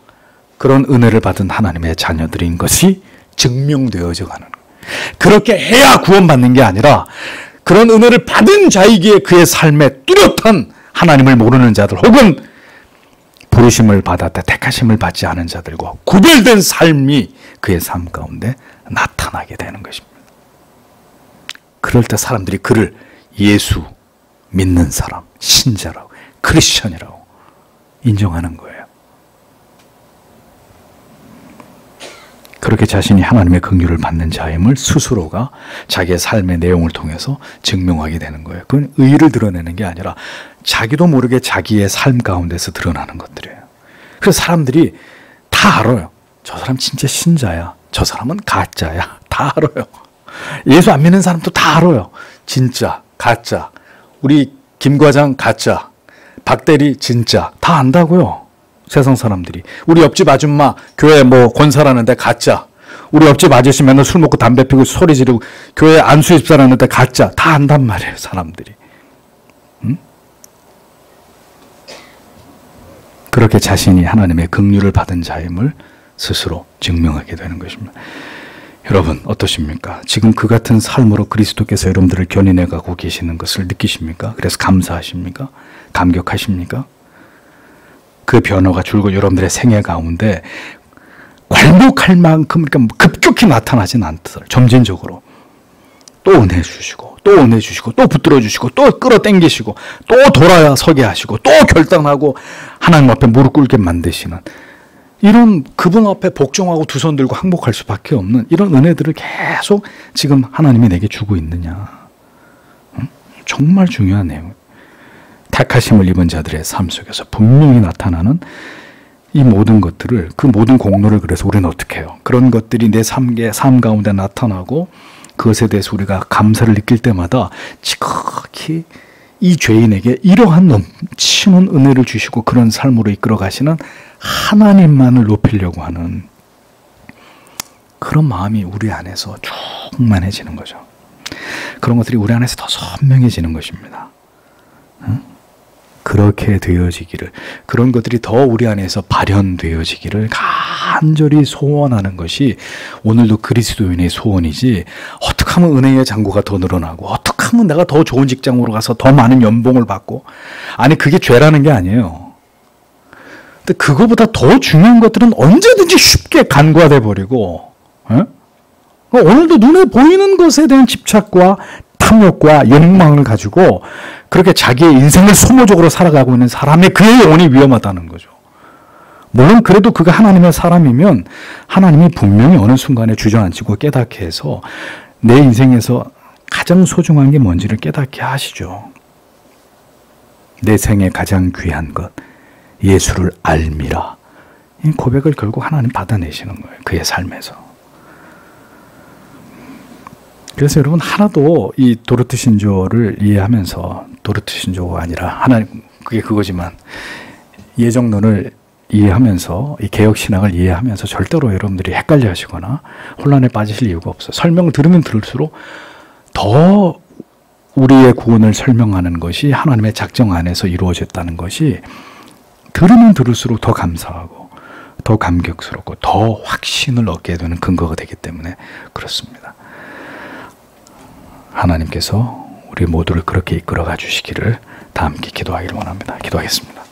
그런 은혜를 받은 하나님의 자녀들인 것이 증명되어져 가는 거예요. 그렇게 해야 구원받는 게 아니라 그런 은혜를 받은 자이기에 그의 삶에 뚜렷한 하나님을 모르는 자들 혹은 부르심을 받았다 택하심을 받지 않은 자들과 구별된 삶이 그의 삶 가운데 나타나게 되는 것입니다. 그럴 때 사람들이 그를 예수 믿는 사람, 신자라고, 크리스천이라고 인정하는 거예요. 그렇게 자신이 하나님의 긍휼을 받는 자임을 스스로가 자기의 삶의 내용을 통해서 증명하게 되는 거예요. 그건 의의를 드러내는 게 아니라 자기도 모르게 자기의 삶 가운데서 드러나는 것들이에요. 그래서 사람들이 다 알아요. 저 사람 진짜 신자야. 저 사람은 가짜야. 다 알아요. 예수 안 믿는 사람도 다 알아요. 진짜, 가짜. 우리 김 과장 가짜. 박 대리 진짜. 다 안다고요. 세상 사람들이. 우리 옆집 아줌마 교회 뭐 권사라는데 가짜. 우리 옆집 아저씨 맨날 술 먹고 담배 피고 소리 지르고 교회 안수집사라는데 가짜. 다 안단 말이에요. 사람들이. 응? 그렇게 자신이 하나님의 긍휼을 받은 자임을 스스로 증명하게 되는 것입니다. 여러분 어떠십니까? 지금 그 같은 삶으로 그리스도께서 여러분들을 견인해 가고 계시는 것을 느끼십니까? 그래서 감사하십니까? 감격하십니까? 그 변화가 줄곧 여러분들의 생애 가운데 괄목할 만큼 그러니까 급격히 나타나진 않더라도 점진적으로 또 은혜 주시고 또 은혜 주시고 또 붙들어 주시고 또 끌어당기시고 또 돌아서게 하시고 또 결단하고 하나님 앞에 무릎 꿇게 만드시는 이런 그분 앞에 복종하고 두 손 들고 항복할 수밖에 없는 이런 은혜들을 계속 지금 하나님이 내게 주고 있느냐. 정말 중요한 내용. 택하심을 입은 자들의 삶 속에서 분명히 나타나는 이 모든 것들을 그 모든 공로를 그래서 우리는 어떻게 해요? 그런 것들이 내 삶 가운데 나타나고 그것에 대해서 우리가 감사를 느낄 때마다 지극히 이 죄인에게 이러한 넘치는 은혜를 주시고 그런 삶으로 이끌어 가시는 하나님만을 높이려고 하는 그런 마음이 우리 안에서 충만해지는 거죠. 그런 것들이 우리 안에서 더 선명해지는 것입니다. 그렇게 되어지기를, 그런 것들이 더 우리 안에서 발현되어지기를 간절히 소원하는 것이 오늘도 그리스도인의 소원이지, 어떻게 하면 은혜의 잔고가 더 늘어나고 어떻게 하면 내가 더 좋은 직장으로 가서 더 많은 연봉을 받고, 아니 그게 죄라는 게 아니에요. 근데 그거보다 더 중요한 것들은 언제든지 쉽게 간과돼 버리고, 오늘도 눈에 보이는 것에 대한 집착과 탐욕과 욕망을 가지고 그렇게 자기의 인생을 소모적으로 살아가고 있는 사람의 그의 영혼이 위험하다는 거죠. 물론 그래도 그가 하나님의 사람이면 하나님이 분명히 어느 순간에 주저앉히고 깨닫게 해서 내 인생에서 가장 소중한 게 뭔지를 깨닫게 하시죠. 내 생에 가장 귀한 것 예수를 알미라. 이 고백을 결국 하나님 받아내시는 거예요. 그의 삶에서. 그래서 여러분 하나도 이 도르트 신조를 이해하면서, 도르트 신조가 아니라 하나님, 그게 그거지만 예정론을 이해하면서 이 개혁신학을 이해하면서 절대로 여러분들이 헷갈려 하시거나 혼란에 빠지실 이유가 없어요. 설명을 들으면 들을수록 더 우리의 구원을 설명하는 것이 하나님의 작정 안에서 이루어졌다는 것이 들으면 들을수록 더 감사하고 더 감격스럽고 더 확신을 얻게 되는 근거가 되기 때문에 그렇습니다. 하나님께서 우리 모두를 그렇게 이끌어가 주시기를 다 함께 기도하기를 원합니다. 기도하겠습니다.